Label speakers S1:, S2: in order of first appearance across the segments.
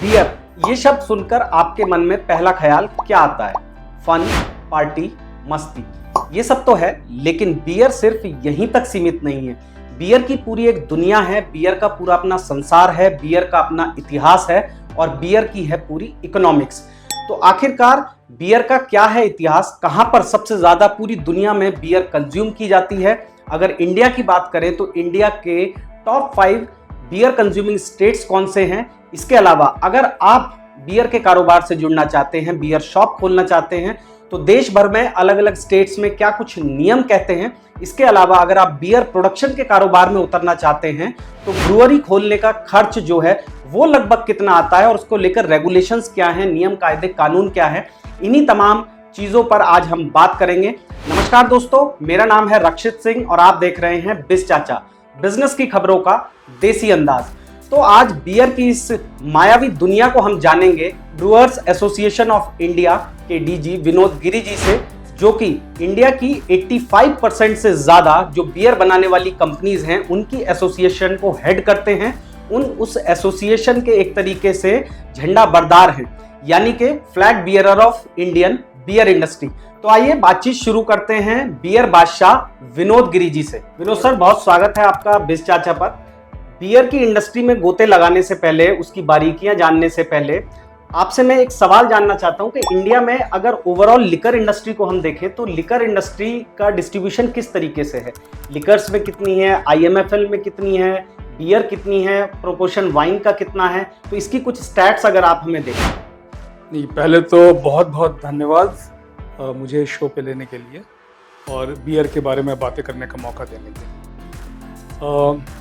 S1: Beer, ये शब्द सुनकर आपके मन में पहला ख्याल क्या आता है? फन, पार्टी, मस्ती, ये सब तो है, लेकिन बियर सिर्फ यहीं तक सीमित नहीं है। बियर की पूरी एक दुनिया है, बियर का पूरा अपना संसार है, बियर का अपना इतिहास है और बियर की है पूरी इकोनॉमिक्स। तो आखिरकार बियर का क्या है इतिहास? कहां पर सबसे ज्यादा पूरी दुनिया में बियर कंज्यूम की जाती है? अगर इंडिया की बात करें तो इंडिया के टॉप 5 बियर कंज्यूमिंग स्टेट्स कौन से हैं? इसके अलावा अगर आप बियर के कारोबार से जुड़ना चाहते हैं, बियर शॉप खोलना चाहते हैं, तो देश भर में अलग अलग स्टेट्स में क्या कुछ नियम कहते हैं। इसके अलावा अगर आप बियर प्रोडक्शन के कारोबार में उतरना चाहते हैं तो ब्रुअरी खोलने का खर्च जो है वो लगभग कितना आता है और उसको लेकर रेगुलेशंस क्या हैं, नियम कायदे कानून क्या है, इन्हीं तमाम चीजों पर आज हम बात करेंगे। नमस्कार दोस्तों, मेरा नाम है रक्षित सिंह और आप देख रहे हैं बिज चाचा, बिजनेस की खबरों का देसी अंदाज। तो आज बियर की इस मायावी दुनिया को हम जानेंगे ब्रूअर्स एसोसिएशन ऑफ इंडिया के डीजी विनोद गिरी जी से, जो कि इंडिया की 85% से ज्यादा जो बियर बनाने वाली कंपनीज हैं उनकी एसोसिएशन को हेड करते हैं। उस एसोसिएशन के एक तरीके से झंडा बरदार हैं, यानी कि flag bearer of Indian beer industry. तो आइए बातचीत शुरू करते हैं बियर बादशाह विनोद गिरी जी से। विनोद सर, बहुत स्वागत है आपका बिज चाचा पर। बियर की इंडस्ट्री में गोते लगाने से पहले, उसकी बारीकियां जानने से पहले आपसे मैं एक सवाल जानना चाहता हूं कि इंडिया में अगर ओवरऑल लिकर इंडस्ट्री को हम देखें तो लिकर इंडस्ट्री का डिस्ट्रीब्यूशन किस तरीके से है? लिकर्स में कितनी है, आईएमएफएल में कितनी है, बियर कितनी है, प्रोपोर्शन वाइन का कितना है? तो इसकी कुछ स्टैट्स अगर आप हमें देखें।
S2: नहीं, पहले तो बहुत बहुत धन्यवाद मुझे शो पे लेने के लिए और बियर के बारे में बातें करने का मौका देने के लिए।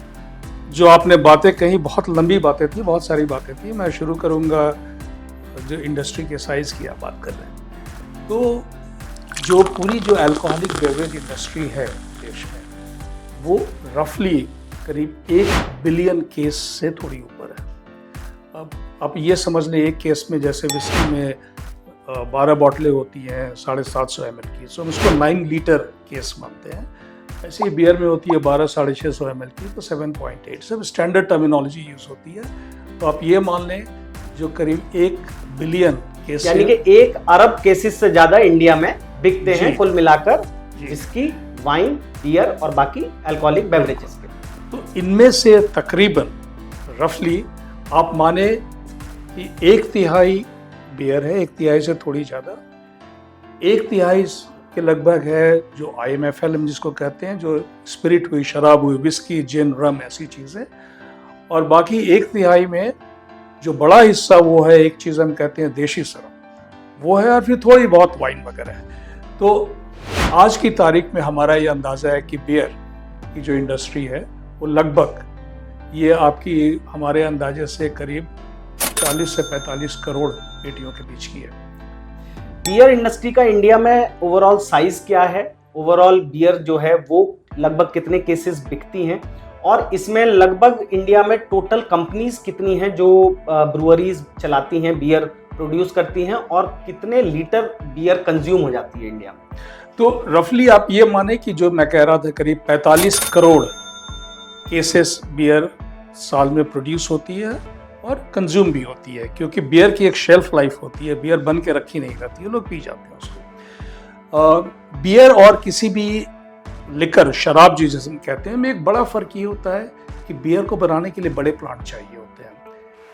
S2: जो आपने बातें कही बहुत लंबी बातें थी, बहुत सारी बातें थी। मैं शुरू करूंगा जो इंडस्ट्री के साइज़ की आप बात कर रहे हैं। तो जो पूरी जो अल्कोहलिक बेवरेज इंडस्ट्री है देश में, वो रफली करीब 1 बिलियन केस से थोड़ी ऊपर है। अब आप ये समझ लें, एक केस में जैसे विस्की में 12 बॉटलें होती हैं 750 ml की, सो हम उसको 9 लीटर केस मानते हैं। ऐसे ही बियर में होती है 12-650 ml की, तो 7.8 सब स्टैंडर्ड टर्मिनोलॉजी यूज होती है। तो आप ये मान लें जो करीब 1 बिलियन केस,
S1: यानी कि 1 अरब केसेस से ज्यादा इंडिया में बिकते हैं कुल मिलाकर, विस्की, वाइन, बियर और बाकी अल्कोहलिक बेवरेजेस के।
S2: तो इनमें से तकरीबन रफली आप माने कि 1/3 बियर है, 1/3 से थोड़ी ज़्यादा, 1/3 के लगभग है जो IMFL जिसको कहते हैं, जो स्पिरिट हुई, शराब हुई, विस्की, जिन, रम, ऐसी चीज़ें। और बाकी 1/3 में जो बड़ा हिस्सा वो है, एक चीज़ हम कहते हैं देशी शराब, वो है, और फिर थोड़ी बहुत वाइन वगैरह है। तो आज की तारीख में हमारा ये अंदाज़ा है कि बियर की जो इंडस्ट्री है वो लगभग ये आपकी हमारे अंदाजे से करीब 40 से 45 करोड़ पेटियों के बीच की है।
S1: बियर इंडस्ट्री का इंडिया में ओवरऑल साइज क्या है? ओवरऑल बियर जो है वो लगभग कितने केसेस बिकती हैं और इसमें लगभग इंडिया में टोटल कंपनीज कितनी हैं जो ब्रुअरीज चलाती हैं, बियर प्रोड्यूस करती हैं, और कितने लीटर बियर कंज्यूम हो जाती है इंडिया में?
S2: तो रफली आप ये माने कि जो मैं कह रहा था करीब 45 करोड़ केसेस बियर साल में प्रोड्यूस होती है और कंज्यूम भी होती है, क्योंकि बियर की एक शेल्फ लाइफ होती है, बियर बन के रखी नहीं रहती है, लोग पी जाते हैं उसको। बियर और किसी भी लिकर, शराब जिसे हम कहते हैं, में एक बड़ा फ़र्क ये होता है कि बियर को बनाने के लिए बड़े प्लांट चाहिए होते हैं,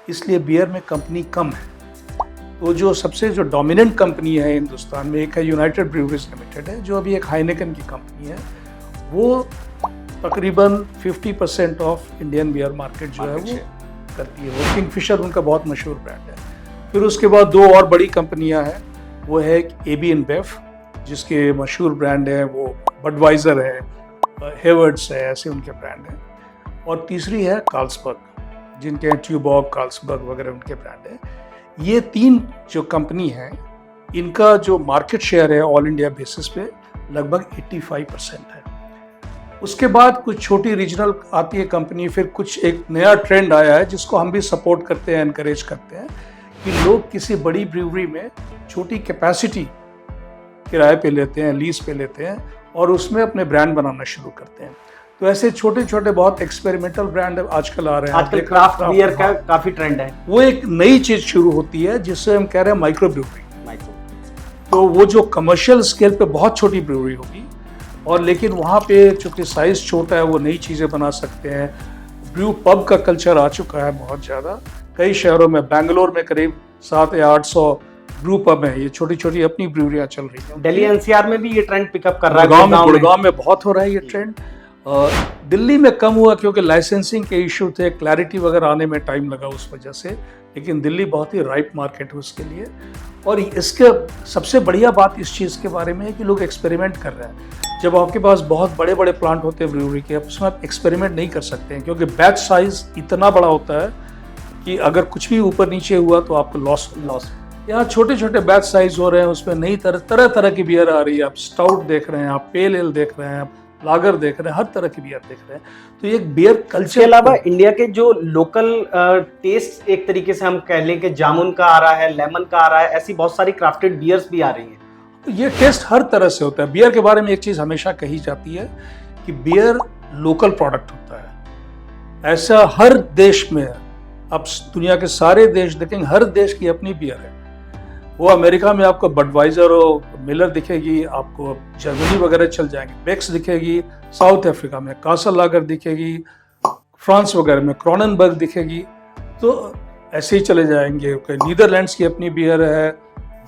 S2: इसलिए बियर में कंपनी कम है। तो जो सबसे जो डोमिनेंट कंपनी है हिंदुस्तान में, एक है यूनाइटेड ब्रूअरीज लिमिटेड है, जो अभी एक हाइनेकन की कंपनी है, वो तकरीबन 50% ऑफ इंडियन बियर मार्केट जो है वो करती है। वो किंगफिशर उनका बहुत मशहूर ब्रांड है। फिर उसके बाद 2 और बड़ी कंपनियां हैं, वो है AB InBev, जिसके मशहूर ब्रांड है वो बडवाइजर है, हेवर्ड्स है, ऐसे उनके ब्रांड हैं। और तीसरी है कार्ल्सबर्ग, जिनके ट्यूबॉग, कार्ल्सबर्ग वगैरह उनके ब्रांड है। ये 3 जो कंपनी हैं, इनका जो मार्केट शेयर है ऑल इंडिया बेसिस पे लगभग 85% है। उसके बाद कुछ छोटी रीजनल आती है कंपनी। फिर कुछ एक नया ट्रेंड आया है जिसको हम भी सपोर्ट करते हैं, एनकरेज करते हैं, कि लोग किसी बड़ी ब्रूअरी में छोटी कैपेसिटी किराए पे लेते हैं, लीज पे लेते हैं और उसमें अपने ब्रांड बनाना शुरू करते हैं। तो ऐसे छोटे छोटे बहुत एक्सपेरिमेंटल ब्रांड आजकल आ रहे हैं।
S1: आजकल क्राफ्ट बियर का काफी ट्रेंड है।
S2: वो एक नई चीज शुरू होती है जिससे हम कह रहे हैं माइक्रो ब्रूअरी। तो वो जो कमर्शियल स्केल पे बहुत छोटी ब्रूअरी होगी, और लेकिन वहाँ पे चूंकि साइज छोटा है वो नई चीजें बना सकते हैं। ब्रू पब का कल्चर आ चुका है बहुत ज्यादा। कई शहरों में, बेंगलोर में करीब 700 या 800 ब्रू पब है। ये छोटी छोटी अपनी ब्रूअरियां चल रही हैं।
S1: दिल्ली एनसीआर में भी ये ट्रेंड पिकअप कर रहा है।
S2: गुड़गांव में बहुत हो रहा है ये ट्रेंड। दिल्ली में कम हुआ क्योंकि लाइसेंसिंग के इशू थे, क्लैरिटी वगैरह आने में टाइम लगा उस वजह से। लेकिन दिल्ली बहुत ही राइप मार्केट है उसके लिए। और इसके सबसे बढ़िया बात इस चीज़ के बारे में है कि लोग एक्सपेरिमेंट कर रहे हैं। जब आपके पास बहुत बड़े बड़े प्लांट होते हैं ब्रूअरी के, उसमें आप एक्सपेरिमेंट नहीं कर सकते हैं क्योंकि बैच साइज इतना बड़ा होता है कि अगर कुछ भी ऊपर नीचे हुआ तो आपको लॉस। यहाँ छोटे छोटे बैच साइज हो रहे हैं, उसमें नई तरह तरह की बियर आ रही है। आप स्टाउट देख रहे हैं, आप पेल एल देख रहे हैं, आप लागर देख रहे हैं, हर तरह की बियर देख रहे हैं। तो ये एक बियर कल्चर
S1: के अलावा इंडिया के जो लोकल टेस्ट, एक तरीके से हम कह लें कि जामुन का आ रहा है, लेमन का आ रहा है, ऐसी बहुत सारी क्राफ्टेड बियर्स भी आ रही हैं।
S2: तो ये टेस्ट हर तरह से होता है। बियर के बारे में एक चीज हमेशा कही जाती है कि बियर लोकल प्रोडक्ट होता है। ऐसा हर देश में है। अब दुनिया के सारे देश देखेंगे, हर देश की अपनी बियर है। वो अमेरिका में आपको बडवाइजर और मिलर दिखेगी, आपको जर्मनी वगैरह चल जाएंगे, बेक्स दिखेगी, साउथ अफ्रीका में कासल लागर दिखेगी, फ्रांस वगैरह में क्रोननबर्ग दिखेगी। तो ऐसे ही चले जाएंगे। नीदरलैंड्स की अपनी बियर है,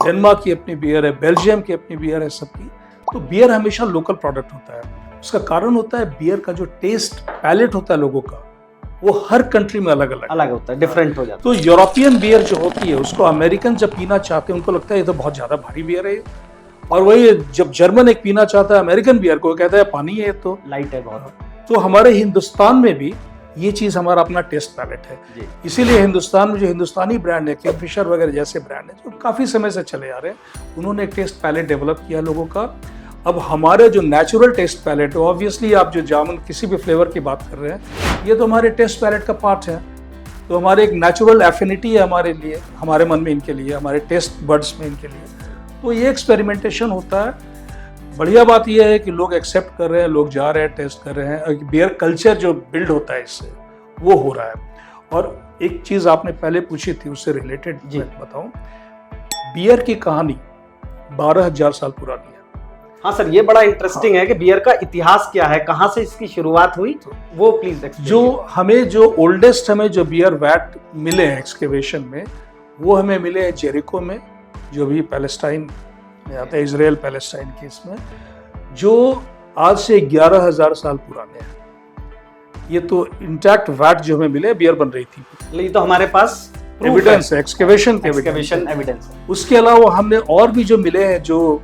S2: डेनमार्क की अपनी बियर है, बेल्जियम की अपनी बियर है, सबकी। तो बियर हमेशा लोकल प्रोडक्ट होता है। उसका कारण होता है बियर का जो टेस्ट पैलेट होता है लोगों का, वो हर कंट्री में अलग
S1: होता है, डिफरेंट हो जाता है।
S2: तो यूरोपियन बियर जो होती है उसको अमेरिकन जब पीना चाहते हैं उनको लगता है ये तो बहुत ज्यादा भारी बियर है। और वही जब जर्मन एक पीना चाहता है अमेरिकन बियर को, कहता है पानी है, तो
S1: लाइट है बहुत।
S2: तो हमारे हिंदुस्तान में भी ये चीज हमारा अपना टेस्ट पैलेट है। इसीलिए हिंदुस्तान में जो हिंदुस्तानी ब्रांड है, किंगफिशर वगैरह जैसे ब्रांड है जो काफी समय से चले आ रहे हैं, उन्होंने एक टेस्ट पैलेट डेवलप किया लोगों का। अब हमारे जो नेचुरल टेस्ट पैलेट है, ऑब्वियसली आप जो जामुन किसी भी फ्लेवर की बात कर रहे हैं, ये तो हमारे टेस्ट पैलेट का पार्ट है। तो हमारे एक नेचुरल एफिनिटी है हमारे लिए, हमारे मन में इनके लिए, हमारे टेस्ट बड्स में इनके लिए। तो ये एक्सपेरिमेंटेशन होता है। बढ़िया बात यह है कि लोग एक्सेप्ट कर रहे हैं, लोग जा रहे हैं, टेस्ट कर रहे हैं। बियर कल्चर जो बिल्ड होता है इससे, वो हो रहा है। और एक चीज आपने पहले पूछी थी, उससे रिलेटेड बताऊं, बियर की कहानी 12,000 साल पुरानी है।
S1: हाँ सर, ये बड़ा इंटरेस्टिंग है कि बियर का इतिहास क्या है, कहाँ से इसकी शुरुआत हुई, वो प्लीज एक्सप्लेन।
S2: जो ओल्डेस्ट हमें जो बियर वैट मिले हैं एक्सकेवेशन में, वो हमें मिले हैं जेरिको में, जो भी पैलेस्टाइन में आता है, इजराइल पैलेस्टाइन के इसमें, जो आज से 11,000 साल पुराने हैं। ये तो इंटैक्ट वैट जो हमें मिले, बियर बन रही थी।
S1: ये तो हमारे पास
S2: एविडेंस है, एक्सकेवेशन
S1: एविडेंस है।
S2: उसके अलावा हमने और भी जो मिले हैं, जो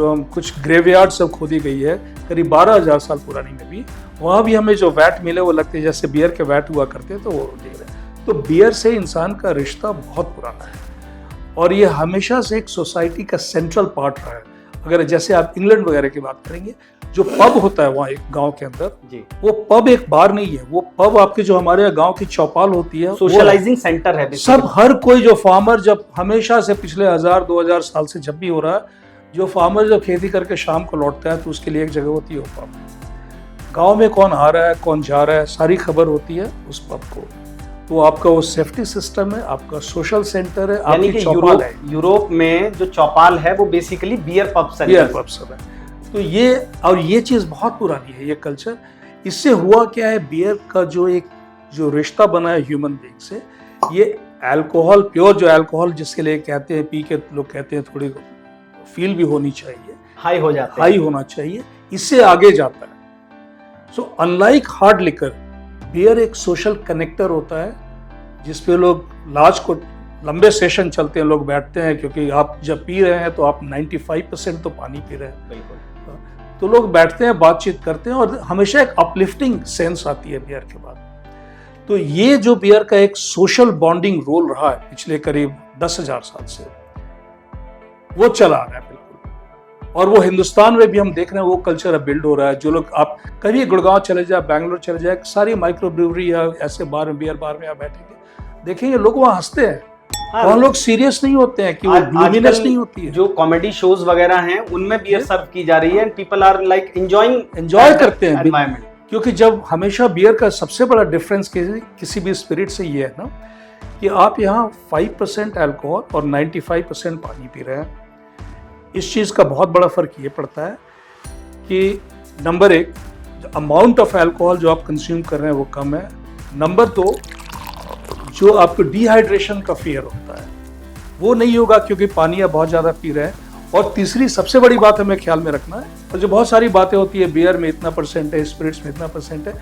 S2: हम कुछ ग्रेवयार्ड सब खोदी गई है करीब 12,000 साल पुरानी में भी, वहाँ भी हमें जो वैट मिले वो लगते हैं जैसे बियर के वैट हुआ करते, तो वो देख रहे हैं। तो बियर से इंसान का रिश्ता बहुत पुराना है और ये हमेशा से एक सोसाइटी का सेंट्रल पार्ट रहा है। अगर जैसे आप इंग्लैंड वगैरह की बात करेंगे, जो पब होता है वहाँ एक गांव के अंदर जी, वो पब एक बार नहीं है, वो पब आपके जो हमारे गांव की चौपाल होती है,
S1: सोशलाइजिंग सेंटर है।
S2: सब हर कोई जो फार्मर, जब हमेशा से पिछले 1000-2000 साल से जब भी हो रहा है, जो फार्मर जब खेती करके शाम को लौटता है तो उसके लिए एक जगह होती है वो पब। गांव में कौन आ रहा है, कौन जा रहा है, सारी खबर होती है उस पब को। तो आपका वो सेफ्टी सिस्टम है, आपका सोशल सेंटर है, आपकी चौपाल है।
S1: यूरोप में जो चौपाल है वो बेसिकली बियर पब सब
S2: है। तो ये चीज बहुत पुरानी है, ये कल्चर। इससे हुआ क्या है, बियर का जो रिश्ता बना है ह्यूमन बीइंग से, ये अल्कोहल, प्योर जो अल्कोहल जिसके लिए कहते हैं, पी के लोग कहते हैं थोड़ी फील भी होनी चाहिए,
S1: हाई हो जाता है,
S2: हाई होना चाहिए, इससे आगे जाता है। So unlike hard liquor, beer एक सोशल कनेक्टर होता है जिसपे लोग लाज को लंबे सेशन चलते हैं, लोग बैठते हैं, क्योंकि आप जब पी रहे हैं तो आप 95% तो पानी पी रहे हैं, बिल्कुल। तो लोग बैठते हैं, बातचीत करते हैं और हमेशा एक अपलिफ्टिंग सेंस आती है बियर के बाद। तो ये जो बियर का एक सोशल बॉन्डिंग रोल रहा है पिछले करीब 10,000 साल से, वो चला आ रहा है बिल्कुल। और वो हिंदुस्तान में भी हम देख रहे हैं, वो कल्चर अब बिल्ड हो रहा है। जो लोग, आप कभी गुड़गांव चले जाए, बैंगलोर चले जाए, सारी माइक्रो ब्रूवरी या ऐसे बार में, बियर बार में आप बैठेंगे, देखेंगे लोग वहाँ हंसते हैं। वहाँ लोग सीरियस नहीं होते हैं कि वो ग्लूमीनेस नहीं होती है।
S1: जो कॉमेडी शोज वगैरह हैं उनमें बियर सर्व की जा रही है, पीपल आर लाइक एंजॉय
S2: करते हैं। क्योंकि जब हमेशा बियर का सबसे बड़ा डिफरेंस किसी भी स्पिरिट से ये है ना कि आप यहाँ 5% अल्कोहल और 95% पानी पी रहे हैं। इस चीज़ का बहुत बड़ा फर्क ये पड़ता है कि नंबर एक, अमाउंट ऑफ अल्कोहल जो आप कंज्यूम कर रहे हैं वो कम है। नंबर दो, जो आपको डिहाइड्रेशन का फियर होता है वो नहीं होगा क्योंकि पानी आप बहुत ज़्यादा पी रहे हैं। और तीसरी सबसे बड़ी बात हमें ख्याल में रखना है, और जो बहुत सारी बातें होती है बियर में इतना परसेंट है, स्पिरिट्स में इतना परसेंट है,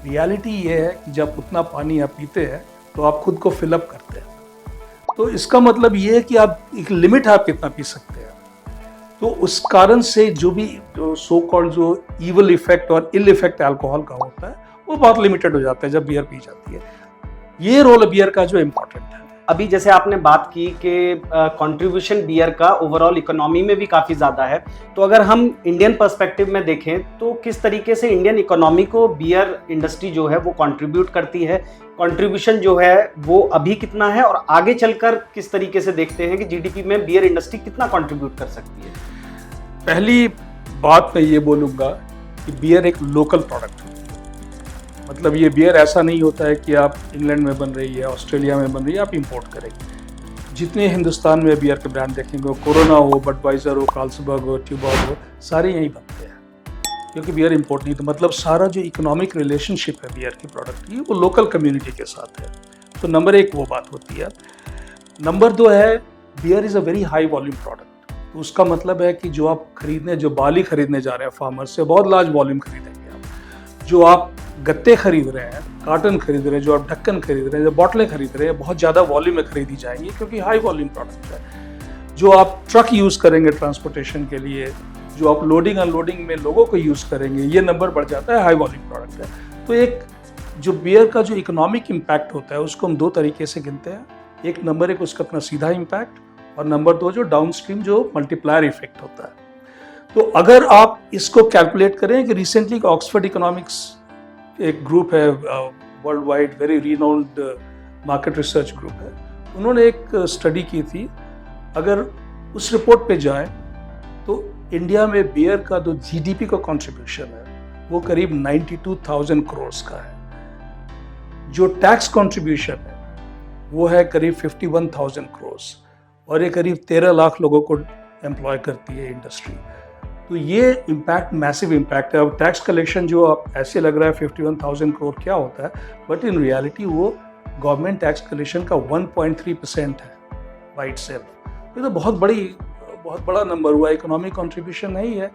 S2: रियलिटी ये है कि जब उतना पानी आप पीते हैं तो आप खुद को फिलअप करते हैं। तो इसका मतलब ये है कि आप एक लिमिट आप कितना पी सकते हैं। तो उस कारण से जो भी सो कॉल्ड जो इवल इफेक्ट और इल इफेक्ट अल्कोहल का होता है वो बहुत लिमिटेड हो जाता है जब बियर पी जाती है। ये रोल बियर का जो इम्पोर्टेंट है।
S1: अभी जैसे आपने बात की कि कंट्रीब्यूशन बियर का ओवरऑल इकोनॉमी में भी काफ़ी ज़्यादा है, तो अगर हम इंडियन पर्सपेक्टिव में देखें तो किस तरीके से इंडियन इकोनॉमी को बियर इंडस्ट्री जो है वो कंट्रीब्यूट करती है, कंट्रीब्यूशन जो है वो अभी कितना है और आगे चलकर किस तरीके से देखते हैं कि जीडीपी में बियर इंडस्ट्री कितना कंट्रीब्यूट कर सकती है?
S2: पहली बात मैं ये बोलूँगा कि बियर एक लोकल प्रोडक्ट है। मतलब ये बियर ऐसा नहीं होता है कि आप इंग्लैंड में बन रही है, ऑस्ट्रेलिया में बन रही है, आप इंपोर्ट करेंगे। जितने हिंदुस्तान में बियर के ब्रांड देखेंगे, कोरोना हो, बडवाइजर हो, कार्लसबर्ग हो, ट्यूबॉर्ग हो, सारे यहीं बनते हैं क्योंकि बियर इंपोर्ट नहीं। तो मतलब सारा जो इकोनॉमिक रिलेशनशिप है बियर की प्रोडक्ट की वो लोकल कम्युनिटी के साथ है। तो नंबर एक वो बात होती है। नंबर दो है, beer is a very high volume product. तो उसका मतलब है कि जो आप खरीदने, जो बाली खरीदने जा रहे हैं फार्मर से, बहुत लार्ज वॉल्यूम खरीदेंगे आप। जो आप गत्ते खरीद रहे हैं, कार्टन खरीद रहे हैं, जो आप ढक्कन खरीद रहे हैं, जो बोतलें खरीद रहे हैं, बहुत ज़्यादा वॉल्यूम में खरीदी जाएंगी क्योंकि हाई वॉल्यूम प्रोडक्ट है। जो आप ट्रक यूज़ करेंगे ट्रांसपोर्टेशन के लिए, जो आप लोडिंग अनलोडिंग में लोगों को यूज़ करेंगे, ये नंबर बढ़ जाता है, हाई वॉल्यूम प्रोडक्ट है। तो एक जो बियर का जो इकोनॉमिक इम्पैक्ट होता है उसको हम दो तरीके से गिनते हैं। एक नंबर एक उसका अपना सीधा इम्पैक्ट, और नंबर दो जो डाउन स्ट्रीम जो मल्टीप्लायर इफेक्ट होता है। तो अगर आप इसको कैलकुलेट करें कि रिसेंटली ऑक्सफोर्ड इकोनॉमिक्स एक ग्रुप है, world wide very renowned market research group है, उन्होंने एक स्टडी की थी। अगर उस रिपोर्ट पे जाएं तो इंडिया में बियर का जो जीडीपी का कंट्रीब्यूशन है वो करीब 92,000 करोड़ का है। जो टैक्स कंट्रीब्यूशन है वो है करीब 51,000 करोड़, और ये करीब 13 लाख लोगों को एम्प्लॉय करती है इंडस्ट्री। तो ये इम्पैक्ट मैसिव इम्पैक्ट है। अब टैक्स कलेक्शन जो आप ऐसे लग रहा है 51,000 करोड़ क्या होता है, बट इन रियलिटी वो गवर्नमेंट टैक्स कलेक्शन का 1.3% है बाय इटसेल्फ। ये तो बहुत बड़ा नंबर हुआ, इकोनॉमिक कंट्रीब्यूशन नहीं है।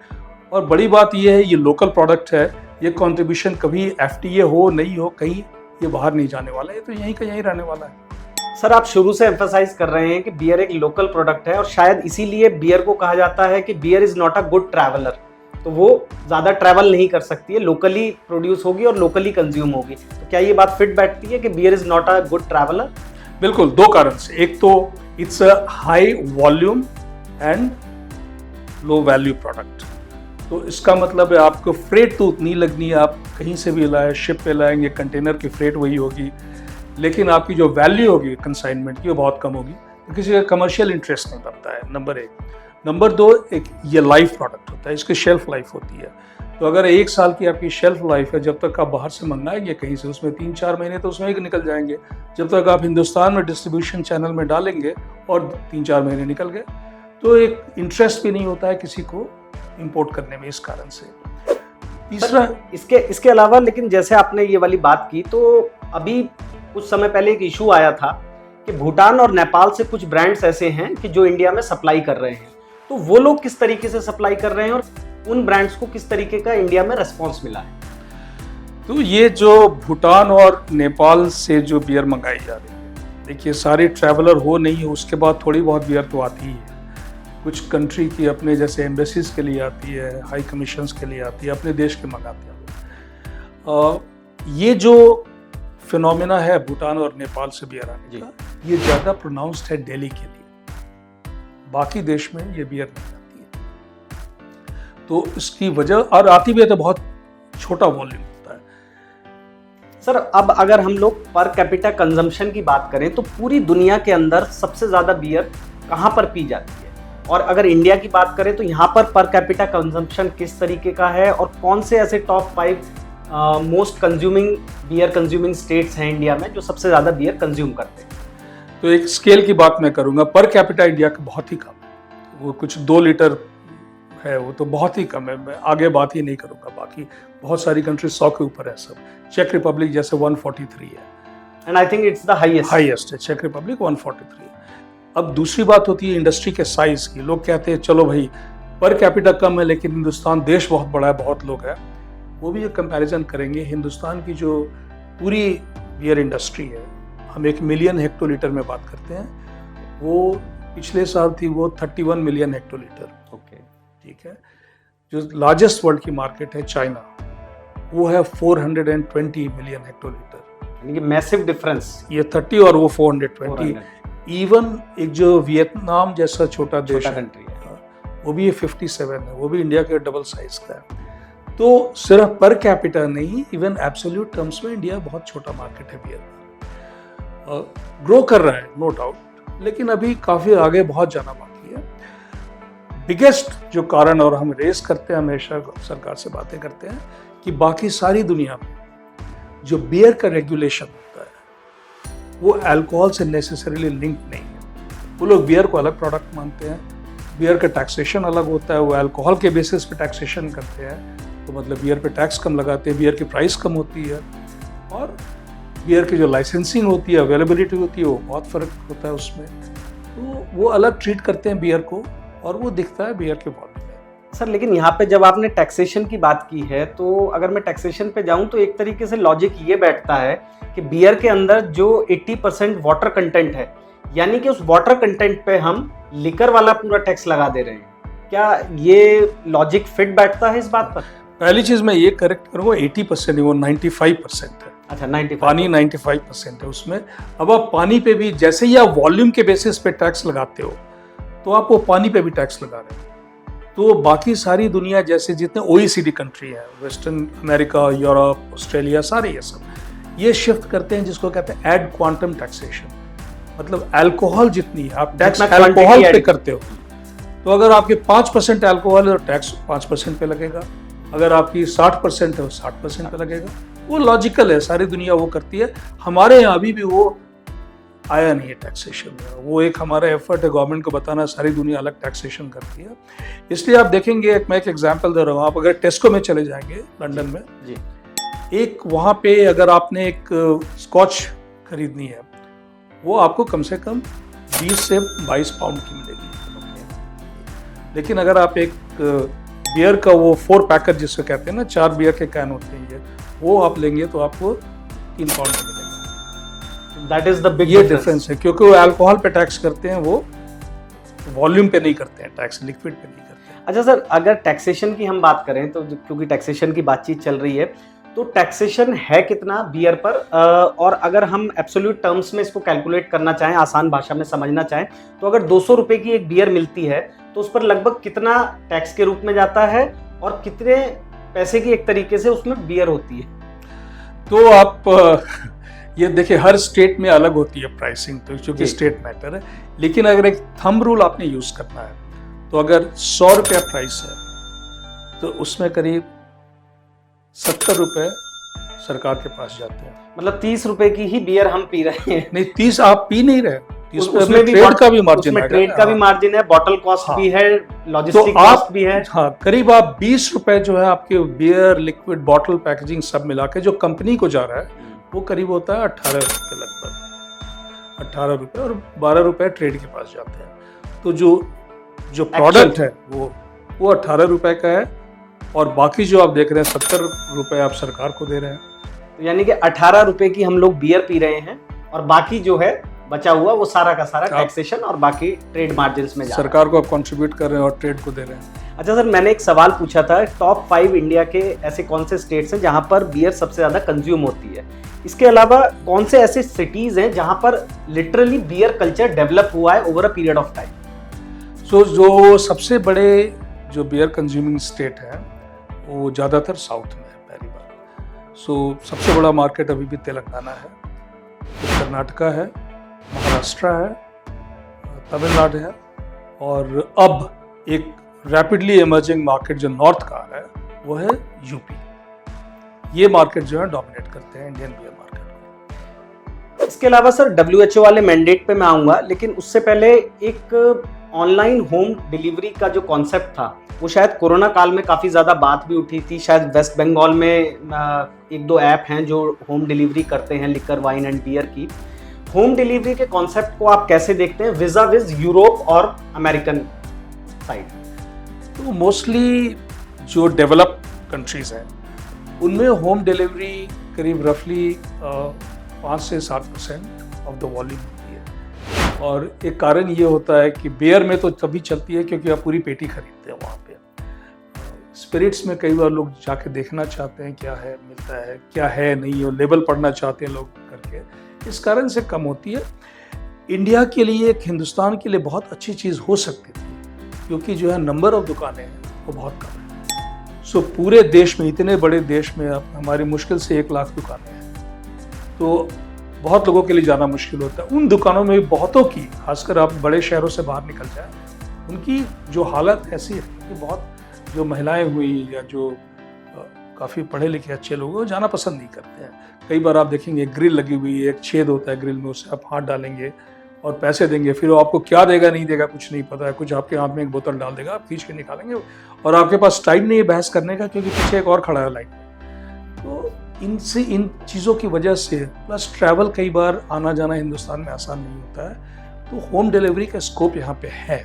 S2: और बड़ी बात ये है, ये लोकल प्रोडक्ट है, ये कंट्रीब्यूशन कभी एफटीए हो नहीं हो, कहीं ये बाहर नहीं जाने वाला है, ये तो यहीं का यहीं रहने वाला है।
S1: सर, आप शुरू से एम्फसाइज कर रहे हैं कि बियर एक लोकल प्रोडक्ट है और शायद इसीलिए बियर को कहा जाता है कि beer is not a good traveller. तो वो ज़्यादा ट्रैवल नहीं कर सकती है, लोकली प्रोड्यूस होगी और लोकली कंज्यूम होगी। तो क्या ये बात फिट बैठती है कि beer is not a good traveller?
S2: बिल्कुल, दो कारण से। एक तो it's a high volume and low value product. तो इसका मतलब है आपको फ्रेट तो उतनी लगनी है, आप कहीं से भी लाए, शिप पे लाएंगे, कंटेनर की फ्रेट वही होगी, लेकिन आपकी जो वैल्यू होगी कंसाइनमेंट की वो बहुत कम होगी, तो किसी का कमर्शियल इंटरेस्ट नहीं बनता है, नंबर एक। नंबर दो, एक ये लाइफ प्रोडक्ट होता है, इसकी शेल्फ लाइफ होती है। तो अगर 1 साल की आपकी शेल्फ लाइफ है, जब तक आप बाहर से मंगाएंगे कहीं से, उसमें 3-4 महीने तो उसमें ही निकल जाएंगे। जब तक आप हिंदुस्तान में डिस्ट्रीब्यूशन चैनल में डालेंगे और 3-4 महीने निकल गए, तो एक इंटरेस्ट भी नहीं होता है किसी को इंपोर्ट करने में, इस कारण से। तीसरा,
S1: इसके अलावा, लेकिन जैसे आपने ये वाली बात की, तो अभी कुछ समय पहले एक इशू आया था कि भूटान और नेपाल से कुछ ब्रांड्स ऐसे हैं कि जो इंडिया में सप्लाई कर रहे हैं। तो वो लोग किस तरीके से सप्लाई कर रहे हैं और उन ब्रांड्स को किस तरीके का इंडिया में रेस्पॉन्स मिला है?
S2: तो ये जो भूटान और नेपाल से जो बियर मंगाई जा रही है, देखिए सारे ट्रैवलर हो नहीं हो, उसके बाद थोड़ी बहुत बियर तो आती ही है। कुछ कंट्री की अपने जैसे एम्बेसीज के लिए आती है, हाई कमीशंस के लिए आती है, अपने देश के मंगाते हैं। ये जो फिनोमिना है भूटान और नेपाल से बियर आने का, ये ज़्यादा प्रोनाउंस्ड है दिल्ली के लिए, बाकी देश में ये बियर नहीं आती है। तो इसकी वजह, और आती भी है तो बहुत छोटा वॉल्यूम होता है।
S1: सर, अब अगर हम लोग पर कैपिटा कंजम्पशन की बात करें तो पूरी दुनिया के अंदर सबसे ज़्यादा बियर कहाँ पर पी जाती है? और अगर इंडिया की बात करें तो यहाँ पर कैपिटा कंजम्पशन किस तरीके का है और कौन से ऐसे top 5 most consuming beer consuming states हैं इंडिया में जो सबसे ज़्यादा बियर कंज्यूम करते हैं?
S2: तो एक स्केल की बात मैं करूंगा, पर कैपिटा इंडिया का बहुत ही कम है, वो कुछ 2 लीटर है, वो तो बहुत ही कम है, मैं आगे बात ही नहीं करूंगा। बाकी बहुत सारी कंट्री 100 के ऊपर है सब। चेक रिपब्लिक जैसे 143 है,
S1: and I think it's the
S2: highest है चेक रिपब्लिक 143। अब दूसरी बात होती है इंडस्ट्री के साइज की। लोग कहते हैं चलो भाई पर कैपिटा कम है लेकिन हिंदुस्तान देश बहुत बड़ा है, बहुत लोग हैं, वो भी एक कंपैरिजन करेंगे। हिंदुस्तान की जो पूरी बियर इंडस्ट्री है, हम 1 मिलियन हेक्टोलीटर में बात करते हैं, वो पिछले साल थी वो 31 मिलियन हेक्टोलीटर।
S1: ओके,
S2: ठीक है। जो लार्जेस्ट वर्ल्ड की मार्केट है चाइना, वो है 420 मिलियन हेक्टोलीटर,
S1: यानी कि मैसिव डिफरेंस।
S2: ये 30 और वो 420। इवन एक जो वियतनाम जैसा छोटा देश है,
S1: कंट्री है,
S2: वो भी ये 57 है, वो भी इंडिया के डबल साइज का है। तो सिर्फ पर कैपिटा नहीं, इवन एब्सोल्यूट टर्म्स में इंडिया बहुत छोटा मार्केट है बियर का। ग्रो कर रहा है नो डाउट, लेकिन अभी काफी आगे बहुत जाना बाकी है। बिगेस्ट जो कारण, और हम रेस करते हैं हमेशा, सरकार से बातें करते हैं कि बाकी सारी दुनिया में जो बियर का रेगुलेशन होता है वो अल्कोहल से नेसेसरीली लिंक नहीं है। वो लोग बियर को अलग प्रोडक्ट मानते हैं, बियर का टैक्सेशन अलग होता है, वो अल्कोहल के बेसिस पे टैक्सेशन करते हैं, तो मतलब बियर पे टैक्स कम लगाते हैं, बियर की प्राइस कम होती है, और बियर की जो लाइसेंसिंग होती है, अवेलेबिलिटी होती है, वो बहुत फ़र्क होता है उसमें। तो वो अलग ट्रीट करते हैं बियर को, और वो दिखता है बियर के वॉल्यूम में।
S1: सर लेकिन यहाँ पे जब आपने टैक्सेशन की बात की है, तो अगर मैं टैक्सेशन पे जाऊँ तो एक तरीके से लॉजिक ये बैठता है कि बियर के अंदर जो 80% वाटर कंटेंट है, यानी कि उस वाटर कंटेंट पे हम लिकर वाला पूरा टैक्स लगा दे रहे हैं। क्या ये लॉजिक फिट बैठता है इस बात पर?
S2: पहली चीज मैं ये करेक्ट करूँगा, 80% नहीं, वो 95% है।
S1: अच्छा, 95
S2: पानी 95% है उसमें। अब आप पानी पे भी जैसे ही आप वॉल्यूम के बेसिस पे टैक्स लगाते हो, तो आप वो पानी पे भी टैक्स लगा रहे हो। तो बाकी सारी दुनिया, जैसे जितने OECD कंट्री है, वेस्टर्न अमेरिका, यूरोप, ऑस्ट्रेलिया, सारे ये सब ये शिफ्ट करते हैं जिसको कहते हैं एड क्वांटम टैक्सेशन। मतलब अल्कोहल जितनी है आप टैक्स अल्कोहल पे करते हो, तो अगर आपके 5% अल्कोहल है तो टैक्स 5% पे लगेगा, अगर आपकी 60% है तो 60% पे लगेगा। वो लॉजिकल है, सारी दुनिया वो करती है। हमारे यहाँ अभी भी वो आया नहीं है टैक्सेशन में, वो एक हमारा एफर्ट है गवर्नमेंट को बताना, सारी दुनिया अलग टैक्सेशन करती है। इसलिए आप देखेंगे, मैं एक एग्जांपल दे रहा हूँ, आप अगर टेस्को में चले जाएंगे लंदन में
S1: जी,
S2: एक वहाँ पे अगर आपने एक स्कॉच खरीदनी है, वो आपको कम से कम 20 से 22 पाउंड की मिलेगी। लेकिन अगर आप एक बियर का वो 4 पैकर जिसको कहते हैं ना, 4 बियर के कैन होते हैं ये, वो आप लेंगे तो आपको 3 पाउंड का मिलेगा।
S1: That is the big
S2: difference है, क्योंकि वो अल्कोहल पे टैक्स करते हैं, वो वॉल्यूम पे नहीं करते हैं टैक्स, लिक्विड पे नहीं करते हैं।
S1: अच्छा सर, अगर टैक्सेशन की हम बात करें तो क्योंकि टैक्सेशन की बातचीत चल रही है, तो टैक्सेशन है कितना बियर पर, और अगर हम एब्सोल्यूट टर्म्स में इसको कैलकुलेट करना चाहें, आसान भाषा में समझना चाहें, तो अगर 200 रुपए की एक बियर मिलती है तो उस पर लगभग कितना टैक्स के रूप में जाता है, और कितने पैसे की एक तरीके से उसमें बियर होती है?
S2: तो आप ये देखिए, हर स्टेट में अलग होती है प्राइसिंग, तो क्योंकि स्टेट मैटर है। लेकिन अगर एक थंब रूल आपने यूज करना है, तो अगर 100 रुपया प्राइस है तो उसमें करीब 70 रुपए सरकार के पास जाते हैं।
S1: मतलब 30 रुपए की ही बियर हम पी रहे हैं।
S2: नहीं, 30 आप पी नहीं रहे,
S1: उसमें भी
S2: ट्रेड का भी मार्जिन है,
S1: ट्रेड का भी मार्जिन है, बॉटल कॉस्ट भी है, लॉजिस्टिक
S2: तो
S1: कॉस्ट भी है।
S2: हाँ, करीब आप 20 रुपए जो है आपके बियर, लिक्विड, बॉटल, पैकेजिंग सब मिला के जो कंपनी को जा रहा है, वो करीब होता है 18 रुपये, लगभग 18 रुपये, और 12 रुपये ट्रेड के पास जाते हैं। तो जो प्रोडक्ट है वो 18 रुपये का है, और बाकी जो आप देख रहे हैं 70 रुपये आप सरकार को दे रहे हैं।
S1: तो यानी कि 18 रुपए की हम लोग बियर पी रहे हैं, और बाकी जो है बचा हुआ वो सारा का सारा टैक्सेशन और बाकी ट्रेड मार्जिन्स में जा रहा है।
S2: सरकार को आप कंट्रीब्यूट कर रहे हैं और ट्रेड को दे रहे हैं।
S1: अच्छा सर, मैंने एक सवाल पूछा था, टॉप 5 इंडिया के ऐसे कौन से स्टेट्स हैं जहां पर बियर सबसे ज्यादा कंज्यूम होती है? इसके अलावा कौन से ऐसे सिटीज हैं जहां पर लिटरली बियर कल्चर डेवलप हुआ है over a period of time?
S2: So जो सबसे बड़े जो बियर कंज्यूमिंग स्टेट है वो ज़्यादातर साउथ में है, पहली बार। सो सबसे बड़ा मार्केट अभी भी तेलंगाना है, कर्नाटका है, महाराष्ट्र है, तमिलनाडु है, और अब एक रैपिडली इमर्जिंग मार्केट जो नॉर्थ का आ रहा है वो है यूपी। ये मार्केट जो है डोमिनेट करते हैं इंडियन बियर मार्केट।
S1: इसके अलावा सर WHO वाले मैंडेट पे मैं आऊंगा, लेकिन उससे पहले एक ऑनलाइन होम डिलीवरी का जो कॉन्सेप्ट था वो शायद कोरोना काल में काफ़ी ज़्यादा बात भी उठी थी। शायद वेस्ट बंगाल में एक दो ऐप हैं जो होम डिलीवरी करते हैं लिकर, वाइन एंड बियर की। होम डिलीवरी के कॉन्सेप्ट को आप कैसे देखते हैं विज़ा विज़ यूरोप और अमेरिकन साइड?
S2: तो मोस्टली जो डेवलप्ड कंट्रीज़ हैं उनमें होम डिलीवरी करीब रफली 5 से 7% ऑफ द वॉल्यूम होती है। और एक कारण ये होता है कि बियर में तो तभी चलती है क्योंकि आप पूरी पेटी खरीदते हैं वहाँ पे। स्पिरिट्स में कई बार लोग जाके देखना चाहते हैं क्या है मिलता है, क्या है नहीं, और लेबल पढ़ना चाहते हैं लोग करके, इस कारण से कम होती है। इंडिया के लिए, एक हिंदुस्तान के लिए बहुत अच्छी चीज़ हो सकती थी क्योंकि जो है नंबर ऑफ दुकानें हैं वो बहुत कम है। सो पूरे देश में, इतने बड़े देश में अब हमारी मुश्किल से 1 लाख दुकानें हैं, तो बहुत लोगों के लिए जाना मुश्किल होता है। उन दुकानों में बहुतों की, खासकर आप बड़े शहरों से बाहर निकल जाए, उनकी जो हालत ऐसी है कि बहुत जो महिलाएं हुई या जो काफ़ी पढ़े लिखे अच्छे लोग वो जाना पसंद नहीं करते हैं। कई बार आप देखेंगे ग्रिल लगी हुई है, एक छेद होता है ग्रिल में, उससे आप हाथ डालेंगे और पैसे देंगे, फिर वो आपको क्या देगा नहीं देगा कुछ नहीं पता है, कुछ आपके हाथ में एक बोतल डाल देगा, आप खींच के निकालेंगे और आपके पास टाइम नहीं है बहस करने का क्योंकि पीछे एक और खड़ा है लाइन में। तो इनसे, इन चीज़ों की वजह से, प्लस ट्रैवल कई बार आना जाना हिंदुस्तान में आसान नहीं होता है, तो होम डिलीवरी का स्कोप यहाँ पे है।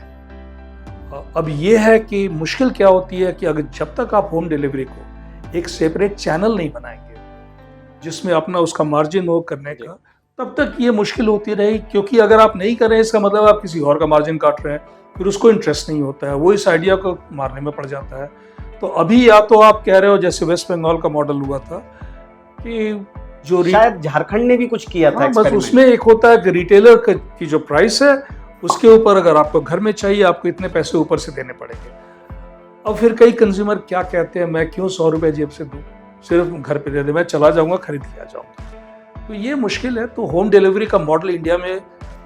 S2: अब ये है कि मुश्किल क्या होती है कि अगर जब तक आप होम डिलीवरी को एक सेपरेट चैनल नहीं बनाएंगे जिसमें अपना उसका मार्जिन हो करने का, तब तक ये मुश्किल होती रहेगी। क्योंकि अगर आप नहीं कर रहे हैं इसका मतलब आप किसी और का मार्जिन काट रहे हैं, फिर उसको इंटरेस्ट नहीं होता है, वो इस आइडिया को मारने में पड़ जाता है। तो अभी या तो आप कह रहे हो जैसे वेस्ट बंगाल का मॉडल हुआ था कि जो
S1: शायद झारखंड ने भी कुछ किया था,
S2: बस उसमें एक होता है कि रिटेलर की जो प्राइस है उसके ऊपर अगर आपको घर में चाहिए आपको इतने पैसे ऊपर से देने पड़ेंगे। अब फिर कई कंज्यूमर क्या कहते हैं, मैं क्यों 100 रुपए जेब से दूं, सिर्फ घर पे दे दे, मैं चला जाऊंगा खरीद के आ जाऊंगा। तो ये मुश्किल है। तो होम डिलीवरी का मॉडल इंडिया में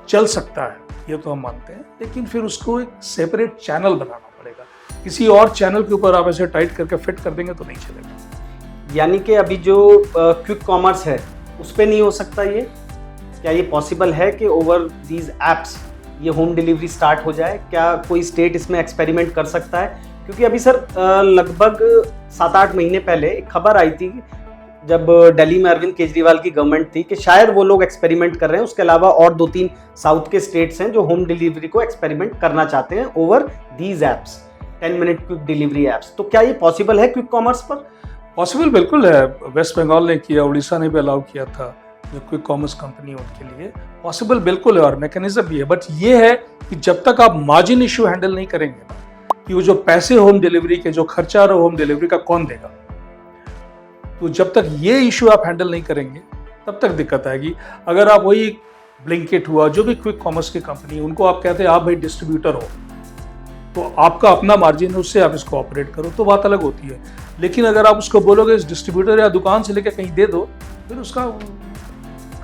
S2: चल सकता है, ये तो हम मानते हैं, लेकिन फिर उसको एक सेपरेट चैनल बनाना पड़ेगा। किसी और चैनल के ऊपर आप ऐसे टाइट करके फिट कर देंगे तो नहीं चलेगा।
S1: यानी कि अभी जो क्विक कॉमर्स है उस पर नहीं हो सकता ये? क्या ये पॉसिबल है कि ओवर दीज एप्स ये होम डिलीवरी स्टार्ट हो जाए? क्या कोई स्टेट इसमें एक्सपेरिमेंट कर सकता है? क्योंकि अभी सर लगभग 7-8 महीने पहले एक खबर आई थी जब दिल्ली में अरविंद केजरीवाल की गवर्नमेंट थी कि शायद वो लोग एक्सपेरिमेंट कर रहे हैं। उसके अलावा और 2-3 साउथ के स्टेट्स हैं जो होम डिलीवरी को एक्सपेरिमेंट करना चाहते हैं over these apps, 10 minute quick delivery apps. तो क्या ये पॉसिबल है क्विक कॉमर्स पर?
S2: पॉसिबल बिल्कुल है। वेस्ट बंगाल ने किया, उड़ीसा ने भी अलाउ किया था जो क्विक कॉमर्स कंपनी उनके लिए पॉसिबल बिल्कुल है और मैकेनिज्म भी है। बट ये है कि जब तक आप मार्जिन इश्यू हैंडल नहीं करेंगे ना, कि वो जो पैसे होम डिलीवरी के जो खर्चा रहा होम डिलीवरी का कौन देगा, तो जब तक ये इश्यू आप हैंडल नहीं करेंगे तब तक दिक्कत आएगी। अगर आप वही ब्लिंकिट हुआ, जो भी क्विक कॉमर्स की कंपनी, उनको आप कहते हैं आप भाई डिस्ट्रीब्यूटर हो तो आपका अपना मार्जिन है, उससे आप इसको ऑपरेट करो, तो बात अलग होती है। लेकिन अगर आप उसको बोलोगे इस डिस्ट्रीब्यूटर या दुकान से लेकर कहीं दे दो, फिर उसका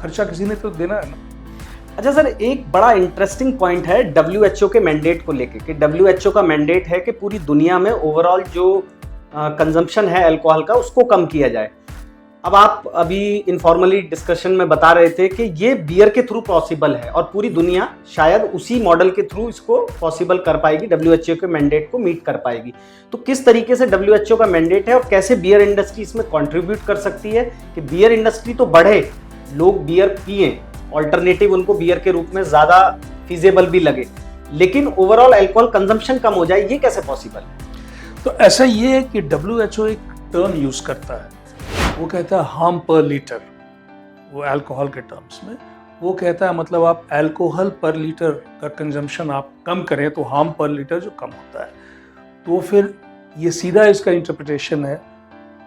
S2: खर्चा किसी ने तो देना है ना।
S1: अच्छा सर, एक बड़ा इंटरेस्टिंग पॉइंट है WHO के मैंडेट को लेके कि WHO का मैंडेट है कि पूरी दुनिया में ओवरऑल जो कंजम्पशन है अल्कोहल का उसको कम किया जाए। अब आप अभी इनफॉर्मली डिस्कशन में बता रहे थे कि ये बियर के थ्रू पॉसिबल है और पूरी दुनिया शायद उसी मॉडल के थ्रू इसको पॉसिबल कर पाएगी, WHO के मैंडेट को मीट कर पाएगी। तो किस तरीके से WHO का मैंडेट है और कैसे बियर इंडस्ट्री इसमें कंट्रीब्यूट कर सकती है कि बियर इंडस्ट्री तो बढ़े, लोग बियर पिए, ऑल्टरनेटिव उनको बियर के रूप में ज़्यादा फिजिबल भी लगे, लेकिन ओवरऑल अल्कोहल कंजम्पशन कम हो जाए, ये कैसे पॉसिबल है?
S2: तो ऐसा ये है कि WHO एक टर्म यूज करता है, वो कहता है हार्म पर लीटर। वो अल्कोहल के टर्म्स में वो कहता है, मतलब आप अल्कोहल पर लीटर का कंजम्पशन आप कम करें तो हार्म पर लीटर जो कम होता है। तो फिर ये सीधा इसका इंटरप्रिटेशन है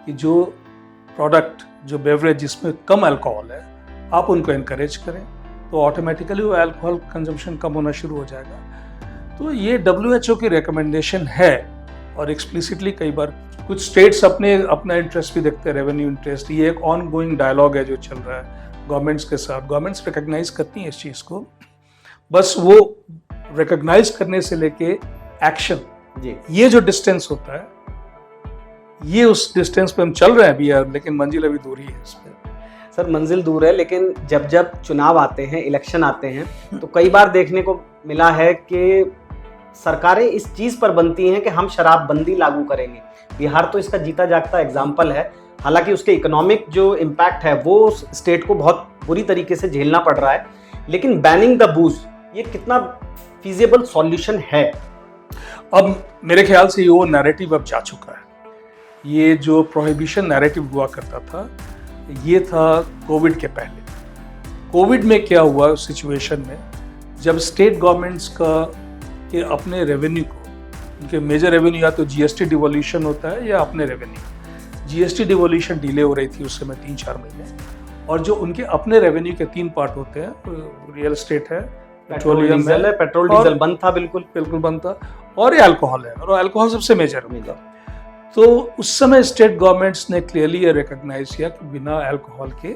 S2: कि जो प्रोडक्ट, जो बेवरेज जिसमें कम अल्कोहल है, आप उनको इनकरेज करें तो ऑटोमेटिकली वो अल्कोहल कंजम्पशन कम होना शुरू हो जाएगा। तो ये WHO की रिकमेंडेशन है और एक्सप्लिसिटली कई बार कुछ स्टेट्स अपना इंटरेस्ट भी देखते हैं, रेवेन्यू इंटरेस्ट। ये एक ऑन गोइंग डायलॉग है जो चल रहा है गवर्नमेंट्स के साथ। गवर्नमेंट्स रिकग्नाइज करती हैं इस चीज़ को, बस वो रिकग्नाइज करने से लेके एक्शन, ये जो डिस्टेंस होता है ये उस डिस्टेंस पे हम चल रहे हैं अभी यार, लेकिन मंजिल अभी दूर ही है इस पे।
S1: सर मंजिल दूर है, लेकिन जब जब चुनाव आते हैं, इलेक्शन आते हैं, तो कई बार देखने को मिला है कि सरकारें इस चीज पर बनती हैं कि हम शराबबंदी लागू करेंगे। बिहार तो इसका जीता जागता एग्जाम्पल है। हालांकि उसके इकोनॉमिक जो इम्पैक्ट है वो उस स्टेट को बहुत बुरी तरीके से झेलना पड़ रहा है, लेकिन बैनिंग द बूज ये कितना फीजिबल सॉल्यूशन है?
S2: अब मेरे ख्याल से वो नैरेटिव अब जा चुका है। ये जो प्रोहिबिशन नैरेटिव हुआ करता था, ये था कोविड के पहले। कोविड में क्या हुआ उस सिचुएशन में, जब स्टेट गवर्नमेंट्स का के अपने रेवेन्यू को, उनके मेजर रेवेन्यू या तो जीएसटी डिवोल्यूशन होता है या अपने रेवेन्यू, जीएसटी डिवोल्यूशन डिले हो रही थी उस समय 3-4 महीने, और जो उनके अपने रेवेन्यू के 3 पार्ट होते हैं, रियल एस्टेट है, पेट्रोलियम है,
S1: पेट्रोल डीजल बंद था, बिल्कुल
S2: बंद था, और अल्कोहल है, और अल्कोहल सबसे मेजर होगा। तो उस समय स्टेट गवर्नमेंट्स ने क्लियरली ये रिकॉग्नाइज किया कि बिना अल्कोहल के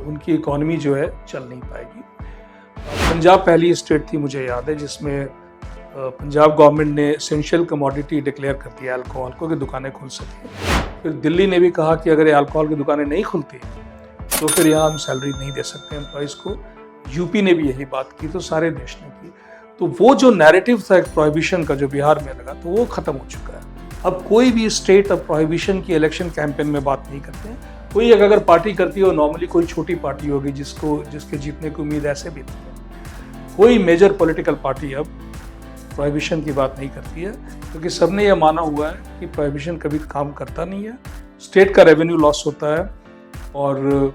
S2: उनकी इकोनॉमी जो है चल नहीं पाएगी। पंजाब पहली स्टेट थी, मुझे याद है, जिसमें पंजाब गवर्नमेंट ने एसेंशियल कमोडिटी डिक्लेयर कर दिया अल्कोहल को कि दुकानें खुल सकें। फिर दिल्ली ने भी कहा कि अगर ये अल्कोहल की दुकानें नहीं खुलती तो फिर यहाँ हम सैलरी नहीं दे सकते एम्प्लॉइज़ को। यूपी ने भी यही बात की, तो सारे देश ने की। तो वो जो नैरेटिव था प्रोहिबिशन का जो बिहार में लगा, तो वो ख़त्म हो चुका है। अब कोई भी स्टेट अब प्रोहिबिशन की इलेक्शन कैंपेन में बात नहीं करते हैं। कोई अगर पार्टी करती है, नॉर्मली कोई छोटी पार्टी होगी जिसके जीतने की उम्मीद ऐसे भी नहीं है। कोई मेजर पॉलिटिकल पार्टी अब प्रोहिबिशन की बात नहीं करती है, क्योंकि सबने यह माना हुआ है कि प्रोहिबिशन कभी काम करता नहीं है, स्टेट का रेवेन्यू लॉस होता है, और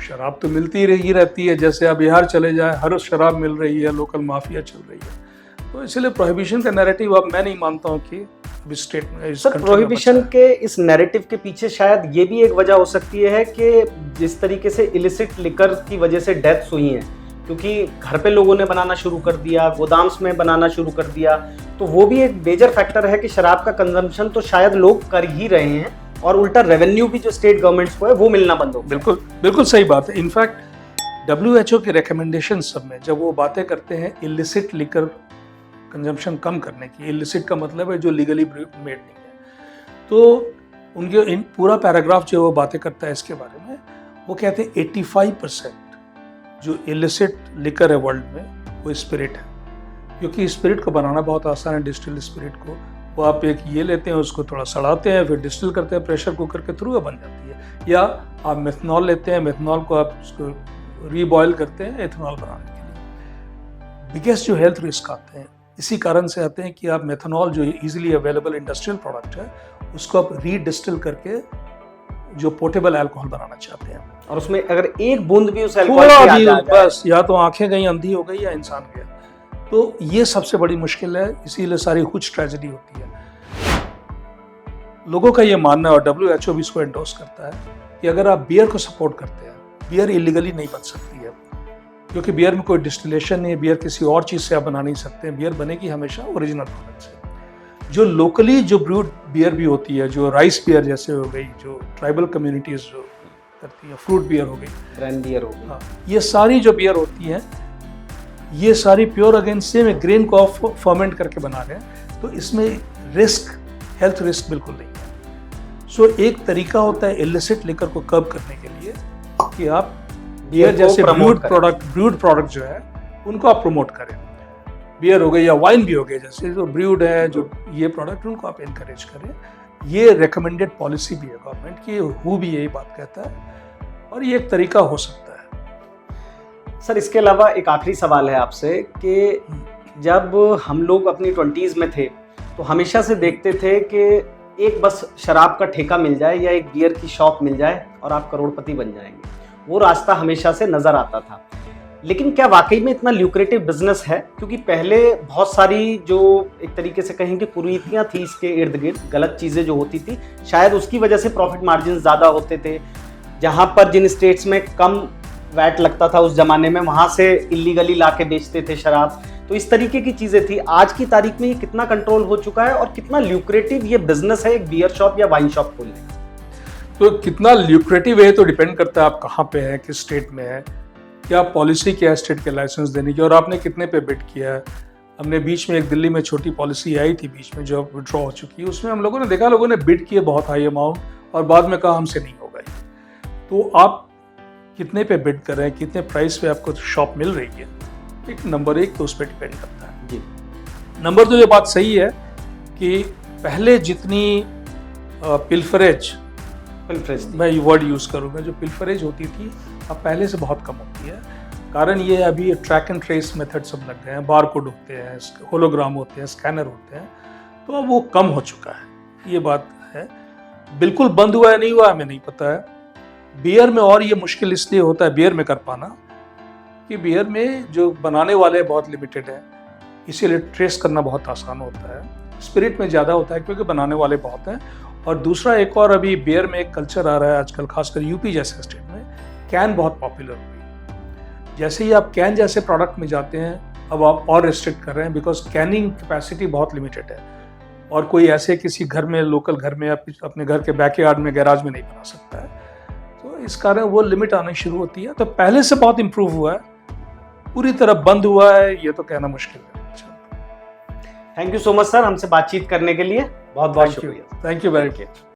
S2: शराब तो मिलती ही रहती है। जैसे अब बिहार चले जाए, हर शराब मिल रही है, लोकल माफिया चल रही है। तो इसलिए प्रोहिबिशन का नैरेटिव अब मैं नहीं मानता हूँ कि स्टेट में,
S1: सर प्रोहिबिशन के इस नैरेटिव के पीछे शायद ये भी एक वजह हो सकती है कि जिस तरीके से इलिसिट लिकर की वजह से डेथ्स हुई हैं, क्योंकि घर पे लोगों ने बनाना शुरू कर दिया, गोदाम्स में बनाना शुरू कर दिया, तो वो भी एक मेजर फैक्टर है कि शराब का कंजम्पशन तो शायद लोग कर ही रहे हैं, और उल्टा रेवेन्यू भी जो स्टेट गवर्नमेंट्स को है वो मिलना बंद हो गया।
S2: बिल्कुल सही बात है। इनफैक्ट WHO के रिकमेंडेशन सब में जब वो बातें करते हैं इलिसिट लिकर कंजम्पशन कम करने की, इलिसिट का मतलब है जो लीगली मेड नहीं है, तो उनके पूरा पैराग्राफ जो वो बातें करता है इसके बारे में, वो कहते हैं 85% जो इलिसिट लिकर है वर्ल्ड में वो स्पिरिट है, क्योंकि स्पिरिट को बनाना बहुत आसान है। डिस्टिल स्पिरिट को वो आप एक ये लेते हैं, उसको थोड़ा सड़ाते हैं, फिर डिस्टिल करते हैं प्रेशर कुकर के थ्रू, बन जाती है। या आप मेथनॉल लेते हैं, मेथनॉल को आप उसको रीबॉयल करते हैं एथनॉल बनाने के लिए। बिगेस्ट जो हेल्थ रिस्क आते हैं इसी कारण से आते हैं कि आप मेथनॉल जो इजीली अवेलेबल इंडस्ट्रियल प्रोडक्ट है उसको आप रीडिस्टिल करके जो पोर्टेबल अल्कोहल बनाना चाहते हैं,
S1: और उसमें अगर एक बूंद भी उस अल्कोहल की
S2: बस या तो आंखें गई, अंधी हो गई, या इंसान गया। तो ये सबसे बड़ी मुश्किल है, इसीलिए सारी हुच ट्रेजेडी होती है। लोगों का ये मानना है, और WHO भी इसको एंडोर्स करता है, कि अगर आप बियर को सपोर्ट करते हैं, बियर इलीगली नहीं बन सकती है, क्योंकि बियर में कोई डिस्टिलेशन नहीं है, बियर किसी और चीज़ से आप बना नहीं सकते हैं, बियर बनेगी हमेशा ओरिजिनल प्रोडक्ट से। जो लोकली जो ब्रूड बियर भी होती है, जो राइस बियर जैसे हो गई, जो ट्राइबल कम्युनिटीज़ जो करती है, फ्रूट बियर हो गई,
S1: ग्रेन बियर हो गई,
S2: हाँ, ये सारी जो बियर होती हैं ये सारी प्योर अगेन सेम ग्रेन को आप फर्मेंट करके बना रहे हैं, तो इसमें रिस्क, हेल्थ रिस्क बिल्कुल नहीं है। सो एक तरीका होता है इलिसिट लिकर को कर्ब करने के लिए कि आप बियर जैसे ब्रूड प्रोडक्ट जो है उनको आप प्रमोट करें। बियर हो गई या वाइन भी हो गई, जैसे जो ब्रूड है, जो ये प्रोडक्ट, उनको आप इनकरेज करें। ये रिकमेंडेड पॉलिसी भी है गवर्नमेंट की, हु भी यही बात कहता है, और ये एक तरीका हो सकता है।
S1: सर इसके अलावा एक आखिरी सवाल है आपसे कि जब हम लोग अपनी 20s में थे तो हमेशा से देखते थे कि एक बस शराब का ठेका मिल जाए या एक बियर की शॉप मिल जाए और आप करोड़पति बन जाएंगे, वो रास्ता हमेशा से नजर आता था। लेकिन क्या वाकई में इतना ल्यूक्रेटिव बिजनेस है? क्योंकि पहले बहुत सारी जो एक तरीके से कहेंगे कुरीतियां थी इसके इर्द गिर्द, गलत चीज़ें जो होती थी, शायद उसकी वजह से प्रॉफिट मार्जिन ज़्यादा होते थे। जहाँ पर जिन स्टेट्स में कम वैट लगता था उस जमाने में, वहाँ से इलीगली ला के बेचते थे शराब। तो इस तरीके की चीज़ें थी। आज की तारीख में ये कितना कंट्रोल हो चुका है और कितना ल्यूक्रेटिव ये बिजनेस है एक बियर शॉप या वाइन शॉप खोलने?
S2: तो कितना ल्यूक्रेटिव है तो डिपेंड करता है आप कहाँ पे हैं, किस स्टेट में है, क्या पॉलिसी क्या है स्टेट के लाइसेंस देने की, और आपने कितने पे बिड किया है। हमने बीच में एक दिल्ली में छोटी पॉलिसी आई थी बीच में जो विड्रॉ हो चुकी है, उसमें हम लोगों ने देखा, लोगों ने बिड किए बहुत हाई अमाउंट और बाद में कहा हमसे नहीं होगा ये। तो आप कितने पे बिड कर रहे हैं, कितने प्राइस पे आपको शॉप मिल रही है, एक नंबर एक तो उस पर डिपेंड करता है
S1: जी।
S2: नंबर दो, ये बात सही है कि पहले जितनी पिल्फरेज मैं ये वर्ड यूज़ करूँगा, जो पिल्फरेज होती थी अब पहले से बहुत कम होती है। कारण ये अभी ट्रैक एंड ट्रेस मेथड सब लग गए हैं, बार कोड होते हैं, होलोग्राम होते हैं, स्कैनर होते हैं, तो अब वो कम हो चुका है, ये बात है। बिल्कुल बंद हुआ है नहीं हुआ हमें नहीं पता है। बियर में और ये मुश्किल इसलिए होता है बियर में कर पाना कि बियर में जो बनाने वाले बहुत लिमिटेड है, इसीलिए ट्रेस करना बहुत आसान होता है। स्पिरिट में ज़्यादा होता है क्योंकि बनाने वाले बहुत हैं। और दूसरा एक और अभी बियर में एक कल्चर आ रहा है आजकल, खासकर यूपी जैसे स्टेट में कैन बहुत पॉपुलर हुई। जैसे ही आप कैन जैसे प्रोडक्ट में जाते हैं अब आप और रिस्ट्रिक्ट कर रहे हैं, बिकॉज कैनिंग कैपेसिटी बहुत लिमिटेड है और कोई ऐसे किसी घर में, लोकल घर में, अपने घर के बैकयार्ड में, गैराज में नहीं बना सकता है। तो इस कारण वो लिमिट आनी शुरू होती है। तो पहले से बहुत इम्प्रूव हुआ है, पूरी तरह बंद हुआ है ये तो कहना मुश्किल है।
S1: Thank you so much sir, हमसे बातचीत करने के लिए बहुत बहुत शुक्रिया।
S2: Thank you very much.